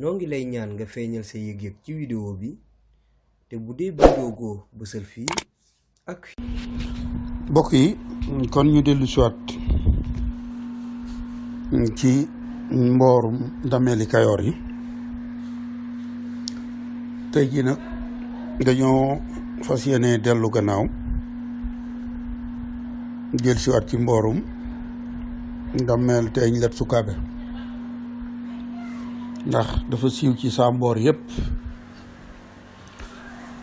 noo ngi lay ñaan nga feeñal sa yëg-yëg ci vidéo bi te bu dee bëggoogoo bësal fii ak fii. mbokk yi kon ñu dellu siwaat ci mboorum dameeli Kayoor yi tey jii nag dañoo fas yéene dellu gannaaw dellu siwaat ci mboorum dameel teeñ Laat Sukkabe ndax dafa siiw ci saa mboor yépp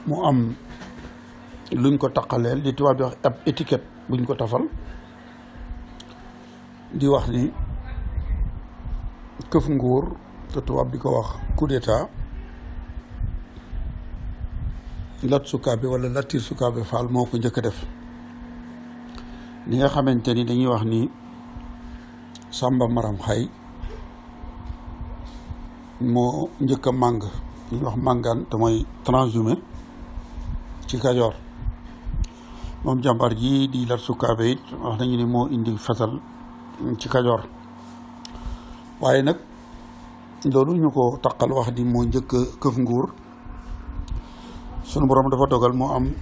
mu am luñ ko taqaleel li tubaab di wax ab étiquette buñ ko tafal di wax ni këf nguur te tubaab di ko wax coup d'état Laat Sukkabe wala Latir Sukkabe Fall moo ko njëkk a def li nga xamante ni dañuy wax ni Samba Maram Xay moo njëkk a màng ñuy wax màngaan te mooy transhumé ci Kajoor moom jàmbar ji di Laat Sukkabe it wax nañu ni moo indi fetal ci Kajoor waaye nag loolu ñu ko taqal wax di moo njëkk a këf nguur sunu borom dafa dogal moo am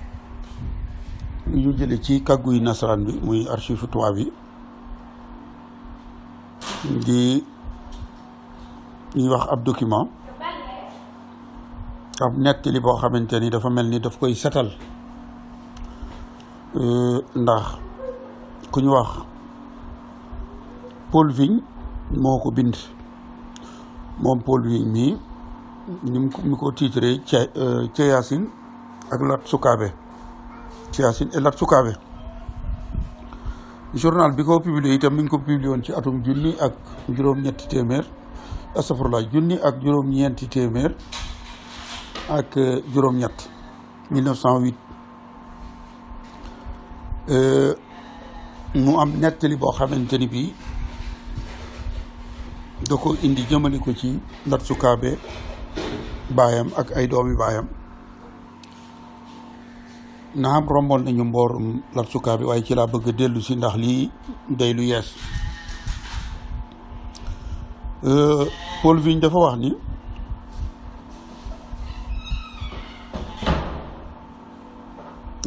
lu ñu jële ci kàgguy nasaraan bi muy archive tubaab bi di ñuy wax ab document ab nettali boo xamante ni dafa mel ni daf koy setal ndax ku ñu wax Paul Vigne moo ko bind moom Paul Vigne mii ñu ko titré Ceyaasin ak Laat Sukkabe Ceyaasin et Laat Sukkabe journal bi ko publié itam mi ngi ko publié woon ci atum junni ak juróom-ñetti téeméer astafurlah junni ak juróom-ñeenti téeméer ak juróom-ñett 1908 mu am nettali boo xamante ni bii da ko indi jëmale ko ci Laat Sukkabe baayam ak ay doomi baayam naam romboon nañu mboorum Laat Sukkabe waaye ci laa bëgg a dellu si ndax lii day lu yees Paul Vigne dafa wax ni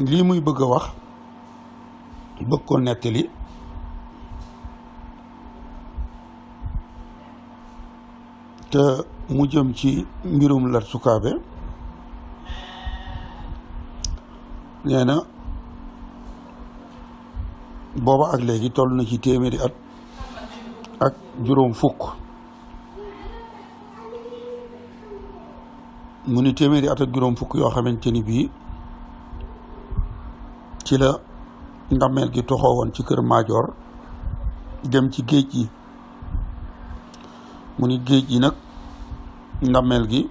lii muy bëgg a wax bëgg ko nettali te mu jëm ci mbirum Laat Sukkabe nee na booba ak léegi toll na ci téeméeri at ak juróom fukk mu ni téeméeri at ak juróom fukk yoo xamante ni bii ci la ndameel gi toxoo woon ci kër Maajoor dem ci géej gi mu ni géej gi nag ndameel gi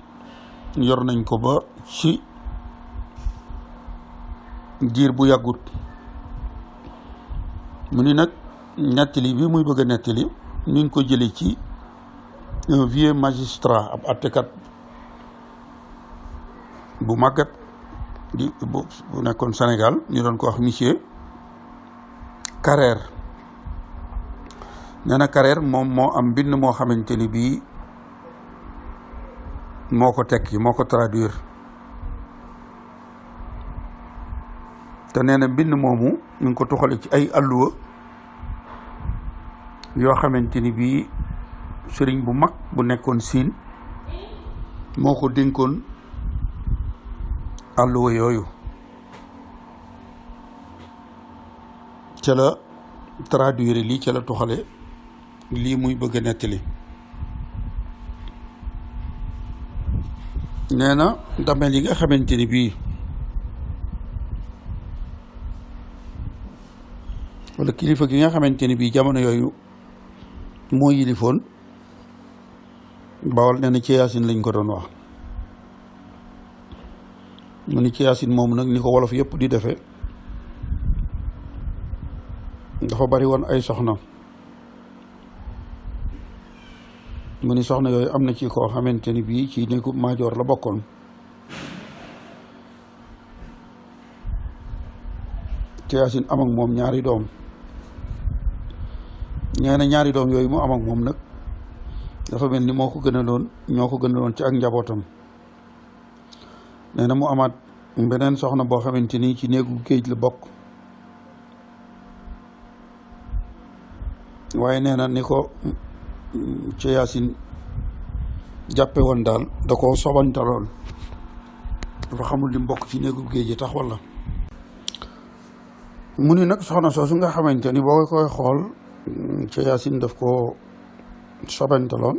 yor nañ ko ba ci diir bu yàggut mu ni nag nettali bi muy bëgg a nettali mi ngi ko jële ci un vieux magistrat ab attekat bu màggat di bu nekkoon Sénégal ñu doon ko wax monsieur Carrère nee na Carrère moom moo am mbind moo xamante ni bii moo ko tekki moo ko traduire te nee na mbind moomu ñu ngi ko toxale ci ay alluwa yoo xamante ni bii sëriñ bu mag bu nekkoon Siin moo ko dénkoon alluwa yooyu ca la traduire lii ca la toxale lii muy bëgg a nettali nee na dameel yi nga xamante ni bii wala kilifa gi nga xamante ni bii jamono yooyu moo yilifoon Bawol nee na ci Yaasin lañ ko doon wax mu ni ci Yaasin moom nag ni ko wolof yëpp di defee dafa bari woon ay soxna mu ni soxna yooyu am na ci koo xamante ni bii ci néegu Maajoor la bokkoon ci Yaasin am ak moom ñaari doom nee na ñaari doom yooyu mu am ak moom nag dafa mel ni moo ko gënaloon ci ak njabootam. nee na mu amaat beneen soxna boo xamante ni ci néegu géej la bokk, waaye nee na ni ko ci Yaasin jàppe woon daal da koo sobantaloon, dafa xamul li mbokk ci néegu géej yi tax walla. mu ni nag soxna soosu nga xamante ni boo koy xool ci Yaasin daf koo sobantaloon,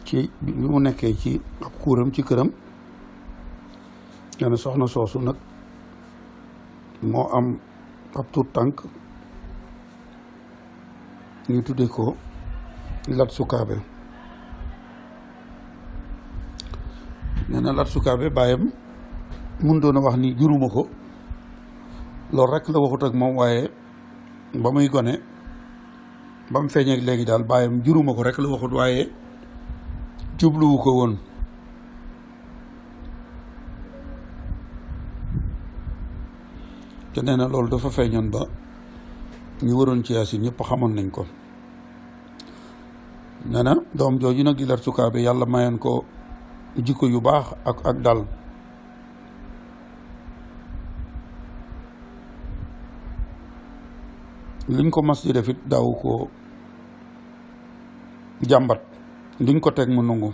ci bi mu nekkee ci ab kuuram ci këram. nee na soxna soosu nag moo am ab tuut tànk ñu tudde ko Laat Sukkabe. nee na Laat Sukkabe bàyyam mun doon a wax ni juruma ko, loolu rek la waxut ak moom, waaye ba muy gone ba mu feeñeeg léegi daal bàyyam juruma ko rek la waxut, waaye jubluwu ko woon. te nee na loolu dafa feeñoon ba ñu waroon ci Yaasin ñëpp xamoon nañ ko. nee na doom jooju nag di Laat Sukkabe yàlla mayoon ko jikko yu baax ak dal. liñ ko mas di def it daaw ko jàmbat, liñ ko teg mu nangu.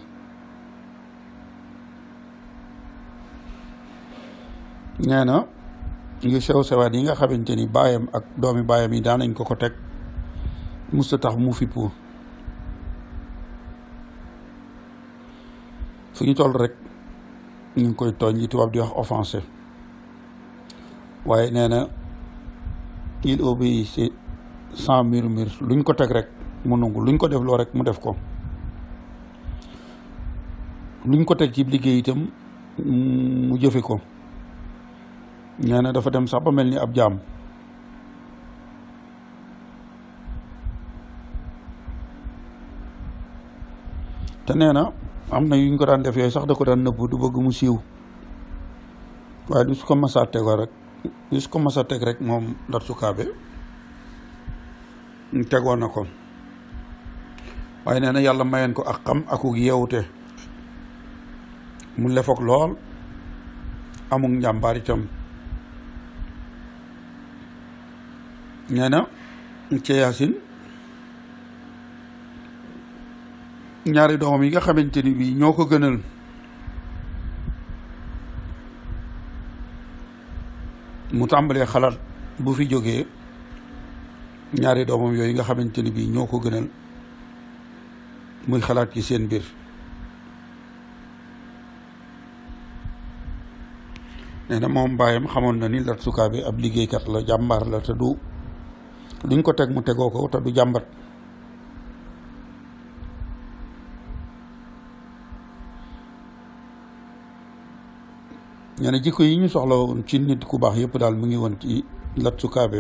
nee na yu sew sewaat yi nga xamante ni baayam ak doomi baayam yi daan nañ ko teg musta tax mu fippu. fu ñu toll rek ñu ngi koy tooñ li tubaab di wax offensé, waaye nee na il obéit sans murmure. luñ ko teg rek mu nangu, luñ ko def loo rek mu def ko. luñ ko teg ci liggéey itam mu jëfe ko. nee na dafa dem sax ba mel ni ab jaam. te nee na am na yuñ ko daan def yooyu sax da ko daan nëbbu, du bëgg mu siiw, waaye lu su ko masa teg rek moom Laat Sukkabe tegoon na ko. waaye nee na yàlla mayeen ko ak xam akuk yeewute, mu lefoog lool, amuk njàmbaar itam. nee na ci Yaasin ñaari doomam yi nga xamante ni bii ñoo ko gënal mu tàmbalee xalaat bu fi jógee, ñaari doomam yooyu nga xamante ni bii ñoo ko gënal muy xalaat ci seen mbir. nee na moom baayam xamoon na ni Laat Sukkabe ab liggéeykat la, jàmbaar la, te du luñ ko teg mu tegoo ko, te du jàmbat. nee na jikko yi ñu soxla woon ci nit ku baax yëpp daal mu ngi woon ci Laat Sukkabe.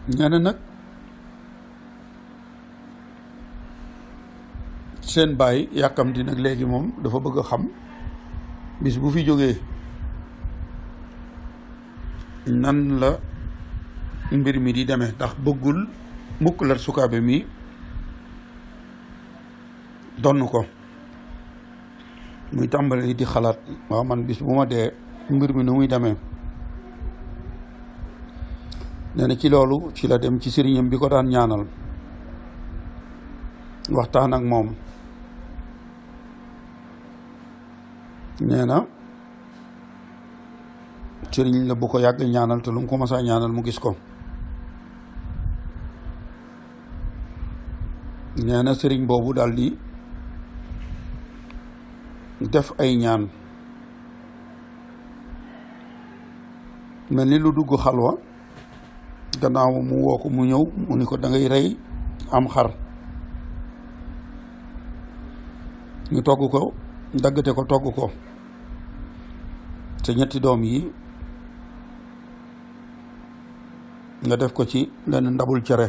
nee na nag seen baay yàkkamti nag léegi moom dafa bëgg a xam bis bu fi jógee nan la mbir mi di demee, ndax bëggul mukk Laat Sukkabe mi donn ko. muy tàmbali di xalaat, waaw man bis bu ma dee mbir mi nu muy demee. nee na ci loolu ci la dem ci sëriñam bi ko daan ñaanal, waxtaan ak moom. nee na sëriñ la bu ko yàgg ñaanal, te lu mu ko masaa ñaanal mu gis ko. nee na sëriñ boobu daal di def ay ñaan, mel ni lu dugg xalwa. gannaaw mu woo ko mu ñëw, mu ni ko da ngay rey am xar. ñu togg ko, daggate ko, togg ko. te ñetti doom yi nga def ko ci lenn ndabul cere,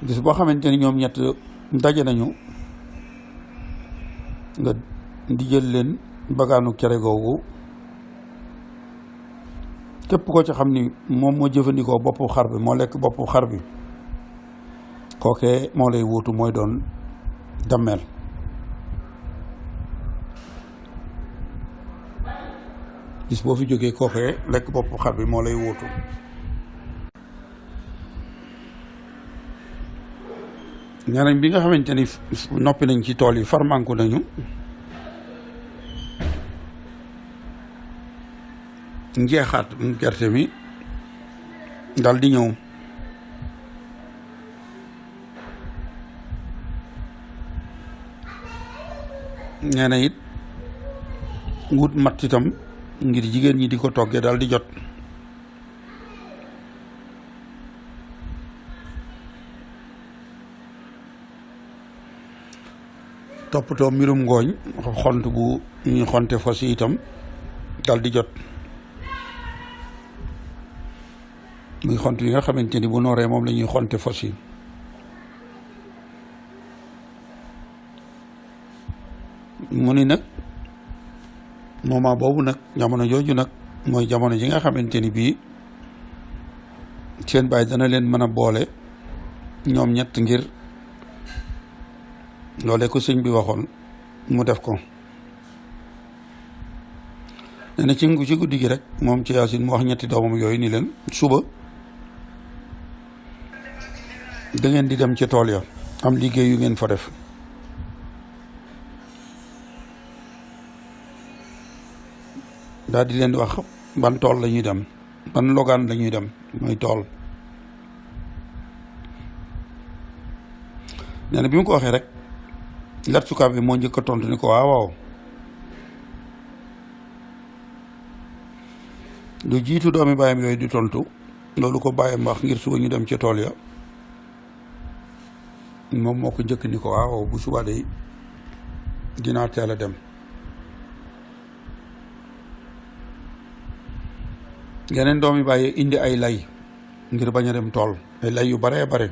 bis boo xamante ni ñoom ñett daje nañu nga di jël leen bagaanu cere googu képp ko ci xam ni moom moo jëfandikoo boppu xar bi moo lekk boppu xar bi kookee moo lay wuutu mooy doon dammel. bis boo fi jógee kookee lekk boppu xar bi moo lay wuutu. ñeneen bi nga xamante ni noppi nañ ci tool yi farmanku nañu njeexaat gerte mi dal di ñëw nee na it wut matt itam ngir jigéen ñi di ko toggee dal di jot. toppatoo mbirum ngooñ xont bu ñuy xonte fos yi itam dal di jot. muy xont yi nga xamante ni bu nooree moom la ñuy xonte fos yi. mu ni nag moment boobu nag jamono jooju nag mooy jamono ji nga xamante ni bii seen baay dana leen mën a boole ñoom ñett ngir loolee ko sëñ bi waxoon mu def ko. nee na ci guddi gi rek moom ci Yaasin mu wax ñetti doomam yooyu ni leen suba da ngeen di dem ci tool ya am liggéey yu ngeen fa def. daal di leen di wax ban tool la ñuy dem ban logaan la ñuy dem mooy tool. nee na bi mu ko waxee rek Laat Sukkabe bi moo njëkk a tontu ni ko waaw lu jiitu doomi bàyyam yooyu di tontu loolu ko bàyyam wax ngir suba ñu dem ci tool ya moom moo ko njëkk ni ko waaw bu suba de dinaa teel a dem. yeneen doomi bàyyi indi ay lay ngir bañ a dem tool ay lay yu baree bare.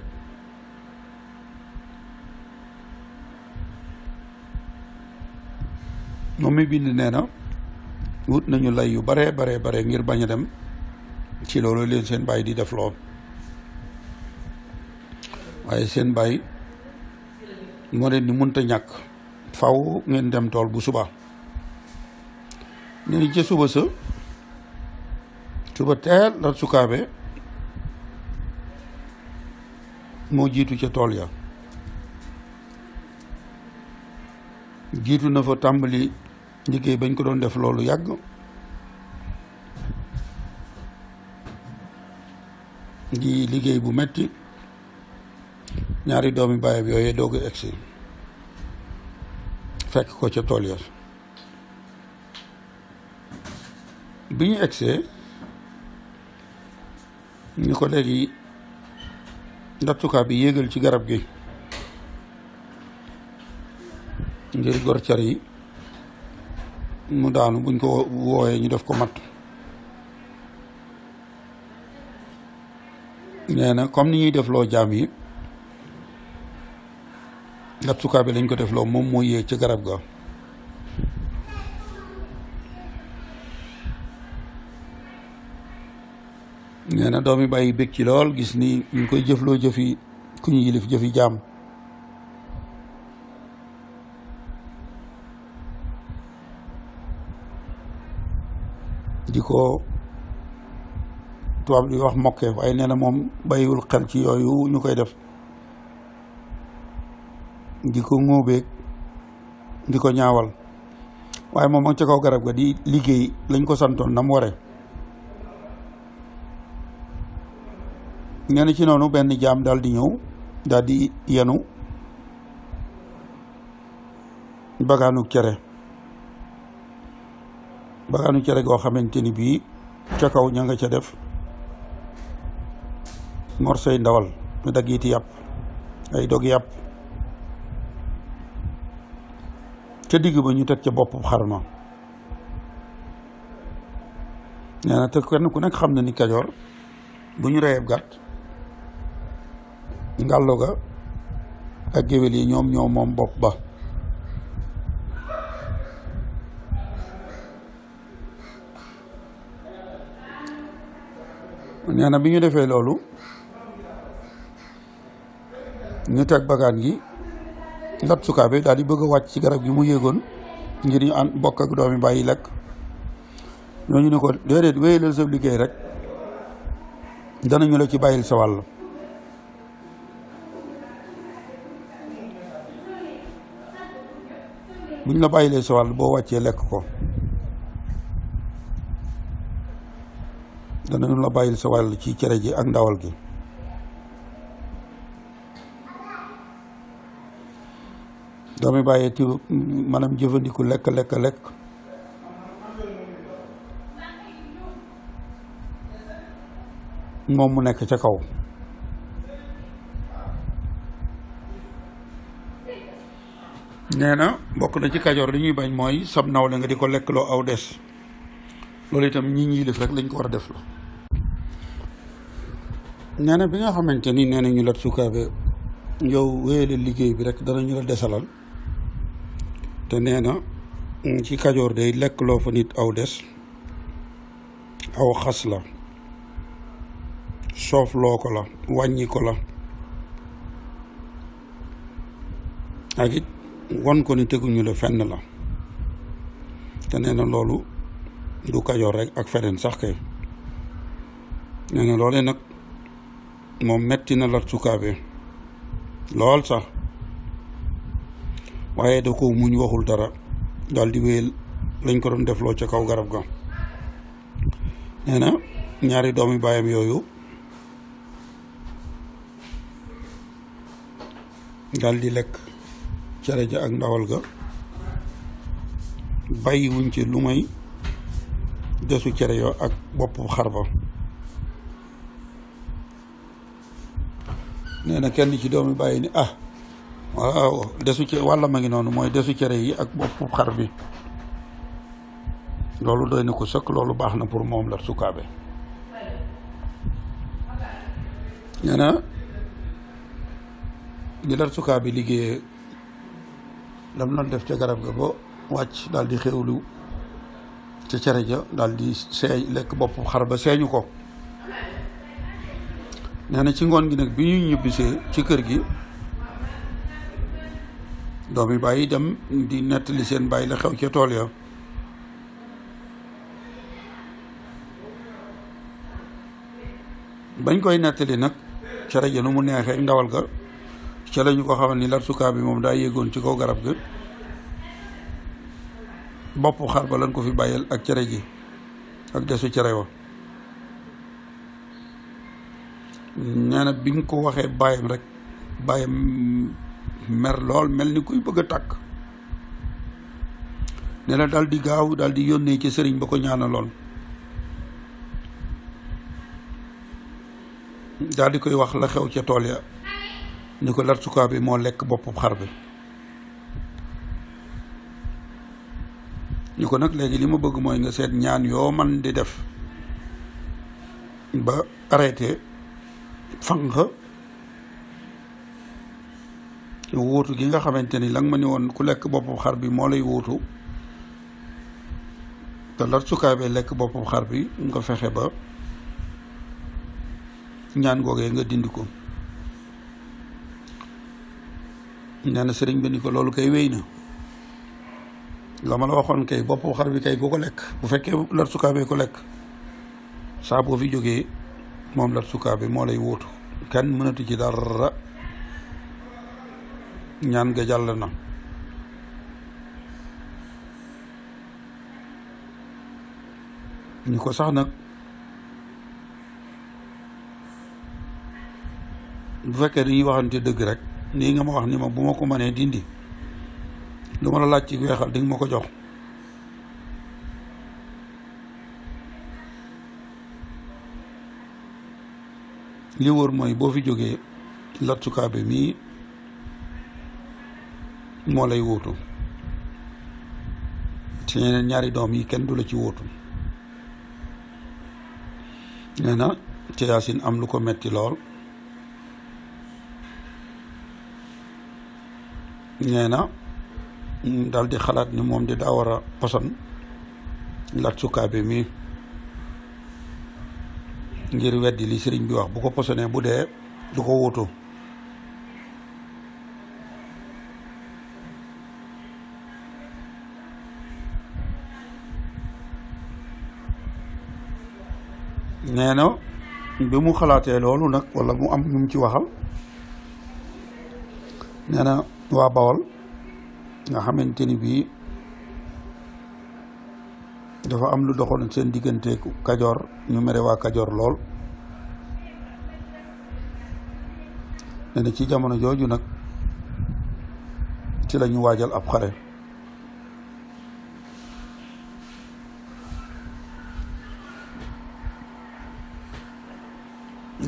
moom mi bind nee na wut nañu lay yu baree bare ngir bañ a dem ci loolu leen seen bàyyi di def lool. waaye seen bàyyi moo leen ni mënta ñàkk faw ngeen dem tool bu suba. ñu ni ca suba sa suba teel Laat Sukkabe moo jiitu ca tool ya jiitu na fa tàmbali liggéey bañ ko doon def loolu yàgg. di liggéey bu metti ñaari doomi baayam yooyu doog a egsi fekk ko ca tool ya. bi ñu egsee ñu ko léegi Laat Sukkabe bi yéegal ci garab gi ngir gor car yi mu daanu buñ ko wooyee ñu def ko matt. nee na comme ni ñuy def loo jaam yi Laat Sukkabe lañ ko def loo moom moo yéeg ci garab ga. nee na doomi bàyyi bég ci lool gis ni ñu koy jëfloo jëfi ku ñu yilif jëfi jaam. di ko tubaab di wax mokke waaye nee na moom bàyyiwul xel ci yooyu ñu koy def. di ko ŋóobeeg di ko ñaawal waaye moom ak ca kaw garab ga di liggéey lañ ko santoon na mu ware. nee na ci noonu benn jaam daal di ñëw daal di yenu bagaanu cere goo xamante ni bii ca kaw ña nga ca def morsoy ndawal ñu daggiti yàpp ay dog yàpp ca digg ba ñu teg ca bopp xarma. nee na te kenn ku nekk xam na ni Kajoor bu ñu reyeb gàtt ngàllo ga ak géwél yi ñoom ñoo moom bopp ba. nee na bi ñu defee loolu ñu teg bagaan gi Laat Sukkabe daal di bëgg a wàcc ci garab gi mu yéegoon ngir ñu ànd bokk ak doomi bàyyi lekk. ñooñu ne ko déedéet wéyalal sa liggéey rek danañu la ci bàyyil sa wàll. buñ la bàyyilee sa wàll boo wàccee lekk ko danañu la bàyyil sa wàll ci cere ji ak ndawal gi. doomi bàyyee ti maanaam jëfandiku lekk moom mu nekk ca kaw. nee na bokk na ci Kajoor li ñuy bañ mooy sab nawle nga di ko lekkloo aw des loolu itam ñi ñuy def rek lañ ko war a def la. nee na bi nga xamante ni nee na ñu Laat Sukkabe yow wéyale liggéey bi rek danañu la desalal te nee na ci Kajoor day lekkloo fa nit aw des aw xas la, soofloo ko la, wàññi ko la, ak it wan ko ni teguñu la fenn la. te nee na loolu du Kajoor rek ak feneen sax kay. nee na loolee nag moom metti na Laat Sukkabe lool sax, waaye da ko muñ waxul dara daal di wéyal lañ ko doon defloo ca kaw garab ga. nee na ñaari doomi baayam yooyu daal di lekk cere ja ak ndawal ga, bàyyi wuñ ci lu may desu cere yoo ak boppu xar ba. nee na kenn ci doomi bàyyi ni waaw desu cere wàlla ma ngi noonu, mooy desu cere yi ak boppu xar bi, loolu doy na ko sëkk, loolu baax na pour moom Laat Sukkabe. nee na di Laat Sukkabe liggéeyee lam na def ca garab ga ba wàcc daal di xewlu ca cere ja, daal di seeñ lekk boppu xar ba seeñu ko. nee na ci ngoon gi nag bi ñuy ñibbisee ci kër gi, doomi bàyyi dem di nettali seen bàyyi la xew ca tool ya. bañ koy nettali nag cere ja nu mu neexee ndawal ga, ca la ñu ko xamal ni Laat Sukkabe moom daa yéegoon ci kaw garab ga, boppu xar ba lañ ko fi bàyyil ak cere ji ak desu cere wa. nee na bi nga ko waxee bàyyam rek, bàyyam mer lool, mel ni kuy bëgg a tàkk. nee na daal di gaaw daal di yónnee ci sëriñ ba ko ñaanaloon, daal di koy wax la xew ca tool ya, ni ko Laat Sukkabe moo lekk boppu xar bi. ni ko nag léegi li ma bëgg mooy nga seet ñaan yoo man di def ba arrêté fanq wuutu gi nga xamante ni la nga ma ni woon ku lekk boppu xar bi moo lay wuutu, te Laat Sukkabe lekk boppu xar bi nga fexe ba ñaan googee nga dindi ko. nee na sëriñ bi ni ko loolu kay wéy na, la ma la waxoon kay boppu xar bi kay ku ko lekk, bu fekkee Laat Sukkabe ko lekk, saa boo fi jógee moom Laat Sukkabe moo lay wuutu, kenn mënatu ci dara, ñaan ga jàll na. ñu ko sax nag bu fekkee dañuy waxante dëgg rek, nii nga ma wax ni ma bu ma ko mënee dindi, lu ma la laaj ci weexal di nga ma ko jox. li wóor mooy boo fi jógee Laat Sukkabe mii moo lay wuutu, ci ñeneen ñaari doom yi kenn du la ci wuutu. nee na ci Yaasin am lu ko metti lool, nee na daal di xalaat ni moom di daa war a poson Laat Sukkabe mi ngir weddi li sëriñ bi wax bu ko posonee bu dee du ko wuutu. nee na bi mu xalaatee loolu nag walla mu am ñu mu ci waxal nee na waa Bawol nga xamante ni bii dafa am lu doxoon seen diggante Kajoor ñu mere waa Kajoor lool. nee na ci jamono jooju nag ci la ñu waajal ab xare.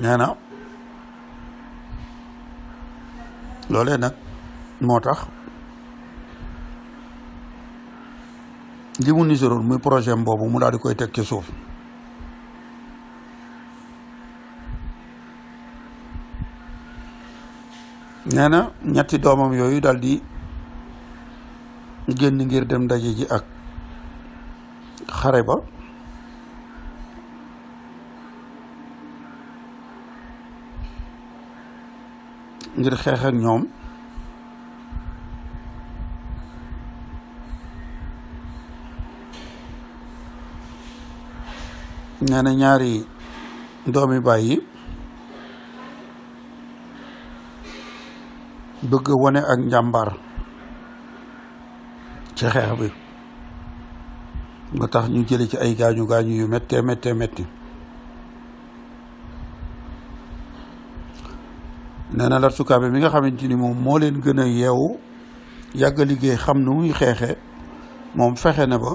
nee na loolee nag moo tax li mu niseroon muy projet boobu mu daal di koy teg ci suuf. nee na ñetti doomam yooyu daal di génn ngir dem daje ji ak xare ba. ngir xeex ak ñoom. nee na ñaari doomi baay yi bëgg wone ak njàmbaar ci xeex bi nga tax ñu jële ci ay gaañu gaañu yu méttee métti. nee na Laat Sukkabe mi nga xamante ni moom moo leen gën a yeewu yàgg a liggéey xam nu muy xeexe moom fexe na ba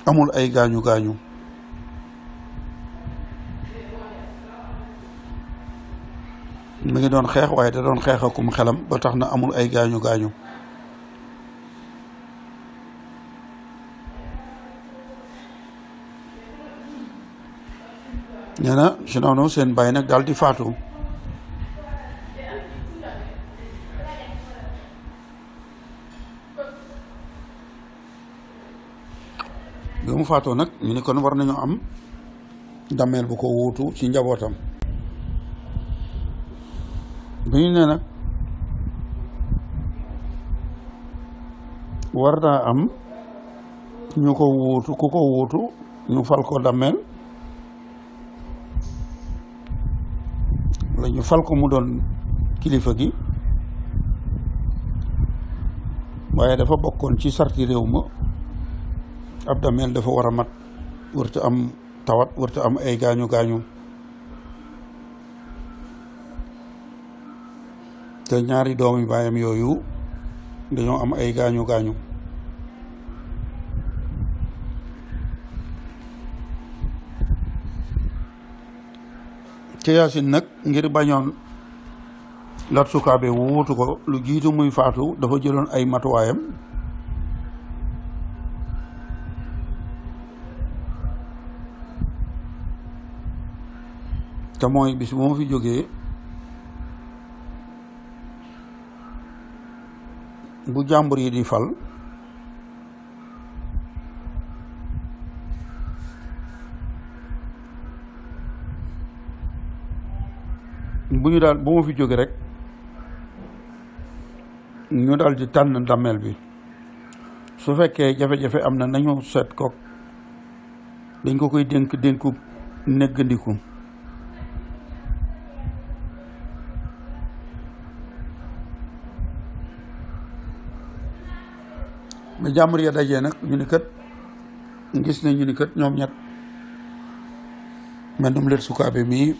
amul ay gaañu gaañu. mi ngi doon xeex waaye da doon xeex akum xelam ba tax na amul ay gaañu gaañu. nee na si noonu seen baay nag daal di faatu. bi mu faatoo nag ñu ni kon war nañu am dammeel bu ko wuutu ci njabootam. bi ñu ne nag war naa am ñu ko wuutu ku ko wuutu ñu fal ko dammeel wala ñu fal ko mu doon kilifa gi waaye dafa bokkoon ci sarti réew ma ab dammeel dafa war a mat warta am tawat warta am ay gaañu gaañu. te ñaari doomi baayam yooyu dañoo am ay gaañu gaañu. te Yaasin nag ngir bañoon Laat Sukkabe wuutu ko lu jiitu muy faatu dafa jëloon ay matuwaayam. te mooy bis bu ma fi jógee bu jàmbur yi di fal bu ma fi jóge rek ñu daal di tànn dammeel bi su fekkee jafe-jafe am na nañu seet ko dañ ko koy dénku neggandiku. ba jàmbur ya dajee nag ñu ni kat gis nañ ñu ni kat ñoom ñett mennum Laat Sukkabe mii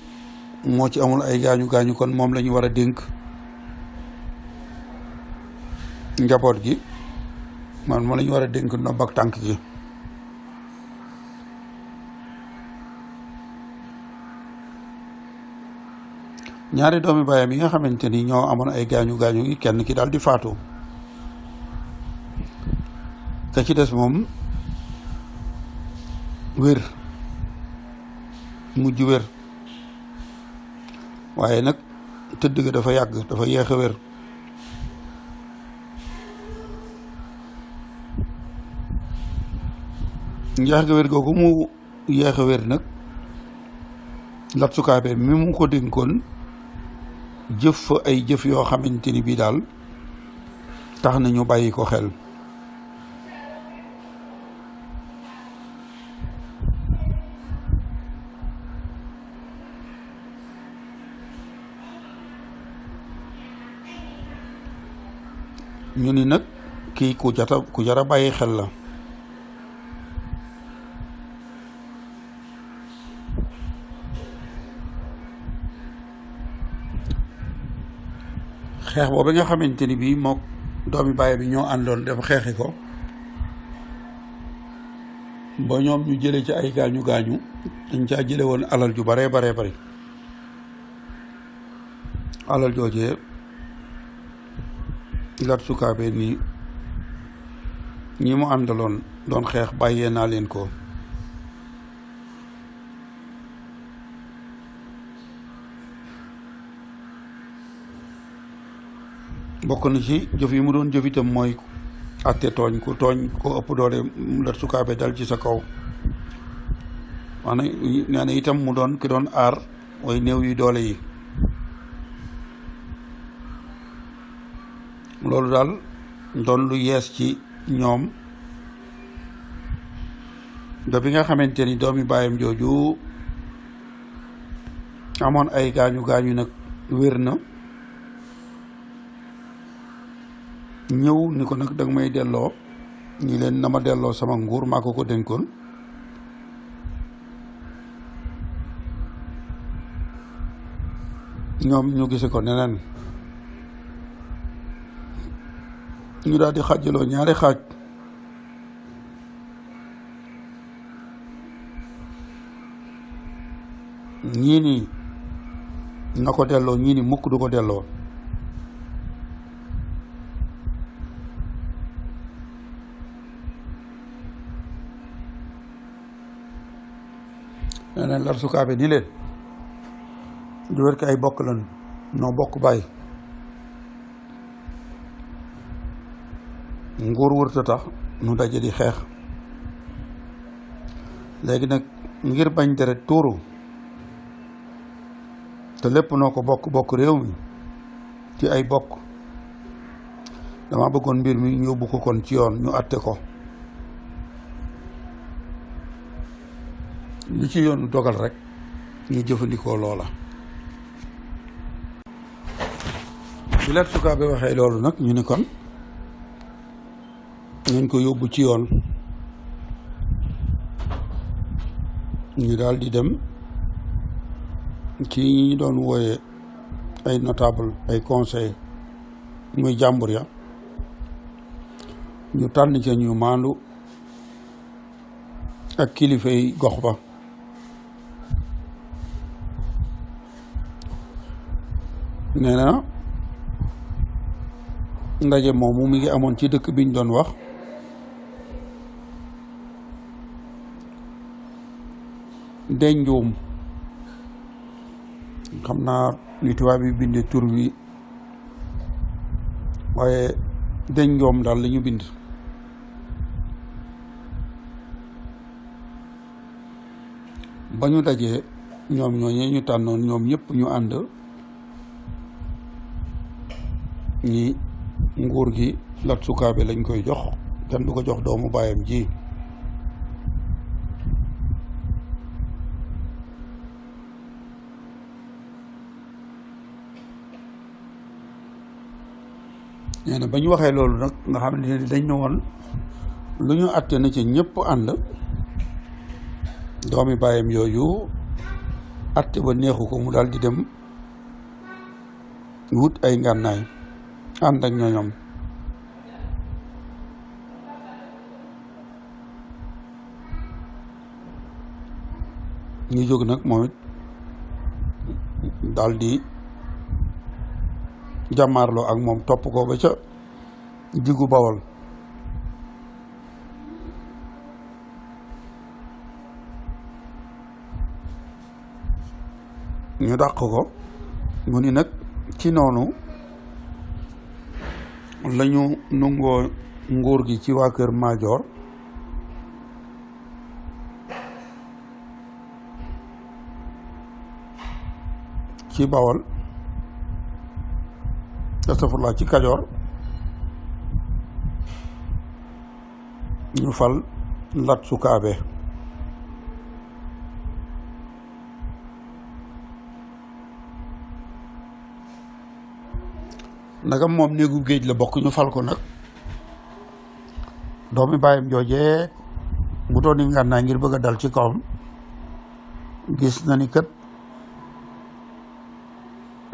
moo ci amul ay gaañu gaañu kon moom la ñu war a dénk njaboot gi man moo la ñu war a dénk ndomb ak tànk gi. ñaari doomi baayam yi nga xamante ni ñoo amoon ay gaañu gaañu yi kenn ki daal di faatu. ka ci des moom wér mujj wér waaye nag tëdd ga dafa yàgg dafa yéex a wér. njeex ga wér googu mu yeex a wér nag Laat Sukkabe mi mu ko dénkoon jëf fa ay jëf yoo xamante ni bii daal tax na ñu bàyyi ko xel. ñu ni nag kii ku jara bàyyi xel la. xeex boobu nga xamante ni bii mook doomi baay bi ñoo àndoon dafa xeexi ko ba ñoom ñu jële ci ay gaañu gaañu dañ caa jële woon alal ju bare bari alal joojee Laat Sukkabe ni ñi mu àndaloon doon xeex bàyyee naa leen ko. bokk na ci jëf yi mu doon jëf itam mooy atte tooñ ku tooñ ko ëpp doole Laat Sukkabe dal ci sa kaw. maanaam nee na itam mu doon ki doon aar way néew yi doole yi. loolu daal doon lu yees ci ñoom da bi nga xamante ni doomi baayam jooju amoon ay gaañu nag wér na ñëw ni ko nag danga may delloo ñi leen na ma delloo sama nguur maa ko dénkoon. ñoom ñu gise ko neneen ñu daal di xaajaloo ñaari xaaj. ñii ni na ko delloo ñii ni mukk du ko delloo. nee na Laat Sukkabe ni leen du wér ko ay bokk lan noo bokk bàyyi nguur wërta tax nu daje di xeex. léegi nag ngir bañ deret tuuru te lépp noo ko bokk réew mi ci ay bokk dama bëggoon mbir mi ñu yóbbu ko kon ci yoon ñu àtte ko li ci yoon dogal rek ñu jëfandikoo loola. bi Laat Sukkabe waxee loolu nag ñu ne kon nañ ko yóbbu ci yoon. ñu daal di dem ci ñi doon wooye ay notable ay conseil muy jàmbur ya ñu tànn ca ñu maandu ak kilifa yi gox ba. nee na ndaje moomu mi ngi amoon ci dëkk biñ doon wax Denjuum. xam naa ni tubaab bi bindee tur wi waaye Denjuum daal la ñu bind. ba ñu dajee ñoom ñooñee ñu tànnoon ñoom ñëpp ñu ànd ñi nguur gi Laat Sukkabe lañ koy jox kenn du ko jox doomu baayam ji. nee na ba ñu waxee loolu nag nga xam ne dañ ne woon lu ñu àtte na ci ñëpp ànd doomi baayam yooyu àtte ba neexu ko mu daal di dem wut ay ngànnaay ànd ak ñooñam. ñu jóg nag moom it daal di jàmmaarloo ak moom topp ko ba ca diggu Bawol. ñu dàq ko mu ni nag ci noonu lañu nungoo nguur gi ci waa kër Maajoor ci Bawol astafurlaa ci Kajoor ñu fal Laat Sukkabe nagam moom néegu géej la bokk ñu fal ko nag doomi bàyyam joojee bu doon ni ngànnaay ngir bëgg a dal ci kawam gis na ni kat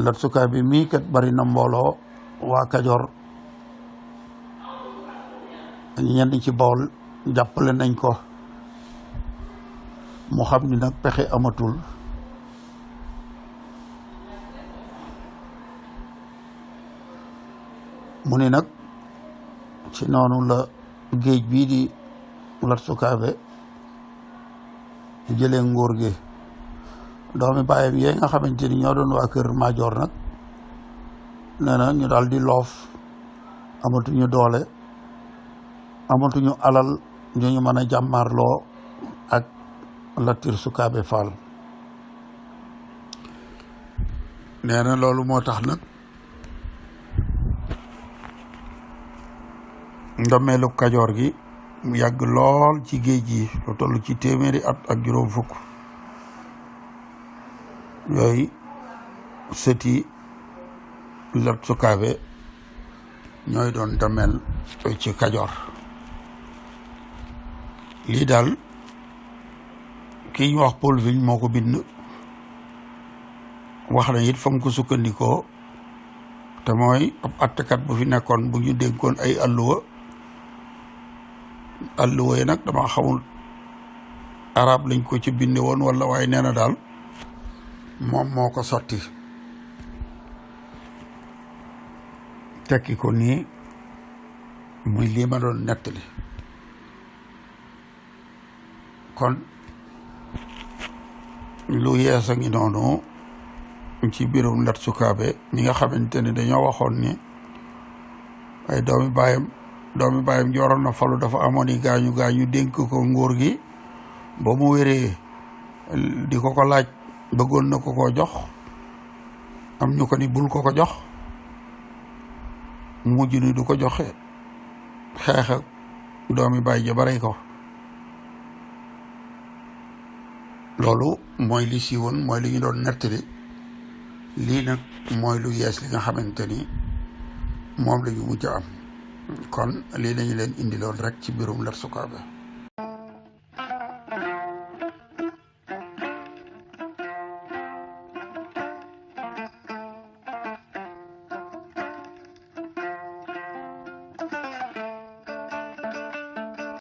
Laat Sukkabe mii kat bari na mbooloo waa Kajoor ñenn ci Bawol jàppale nañ ko mu xam ni nag pexe amatul mu ni nag ci noonu la géej bii di Laat Sukkabe jëlee nguur gi doomi bàyyam yee nga xamante ni ñoo doon waa kër Maajoor nag nee na ñu daal di loof amatuñu doole amatuñu alal ñu mën a jàmmaarloo ak Laat Sukkabe Fall nee na loolu moo tax nag ndammeelu Kajoor gi mu yàgg lool ci géej gi lu toll ci téeméeri at ak juróom fukk yooyu sëti Laat Sukkabe ñooy doon dammel ci Kajoor lii daal kii ñu wax Paul Vigne moo ko bind wax na it fa mu ko sukkandikoo te mooy ab attekat bu fi nekkoon bu ñu dénkoon ay alluwa yi nag dama xamul arab lañ ko ci binde woon wala waaye nee na daal moom moo ko sotti tekki ko nii muy lii ma doon nettali kon lu yees a ngi noonu ci biirum Laat Sukkabe mi nga xamante ni dañoo waxoon ni ay doomi baayam jooroon na falu dafa amoon i gaañu dénk ko nguur gi ba mu wéree di ko laaj bëggoon na ko jox am ñu ko ni bul ko jox mujj ni du ko joxe xeex ak doomi baay ja ba rey ko loolu mooy li siiwoon mooy li ñu doon nettali lii nag mooy lu yees li nga xamante ni moom la ñu mujj am kon lii lañu leen indi loon rek ci mbirum Laat Sukkabe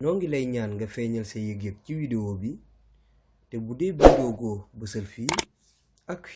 noo ngi lay ñaan nga feeñal sa yëg-yëg ci vidéo bi te bu dee bëggoogoo bësal fii ak